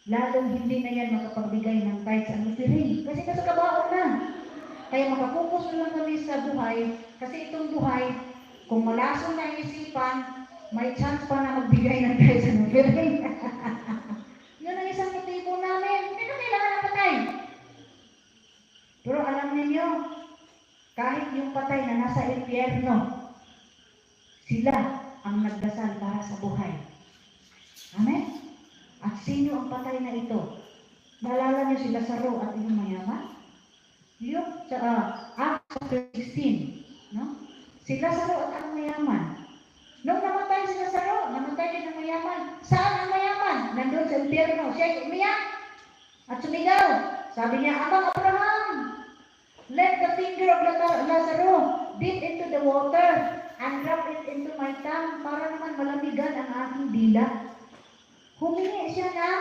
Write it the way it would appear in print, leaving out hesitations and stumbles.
lalong hindi na yan makapagbigay ng kahit sa piring. Kasi nasa kabaon na. Kaya makapokus na lang kami sa buhay. Kasi itong buhay, kung malason na ang isipan, may chance pa na magbigay ng kahit sa piring. Yun ang isang motibo namin. Hindi na kailangan ng patay. Pero alam ninyo, kahit yung patay na nasa impyerno, sila ang nagdasal para sa buhay. Amen? At sino ang patay na ito? Naalala niyo si Lazaro at yung mayaman? Yung sa Acts 16, no? Si Lazaro at ang mayaman. Nung namatay si Lazaro, namatay din ang mayaman. Saan ang mayaman? Nandun sa impyerno. Siya umiyak at sumigaw. Sabi niya, Abang Abraham, let the finger of Lazaro dip into the water and drop it into my tongue para naman malamigan ang aking dila. Humingi siya na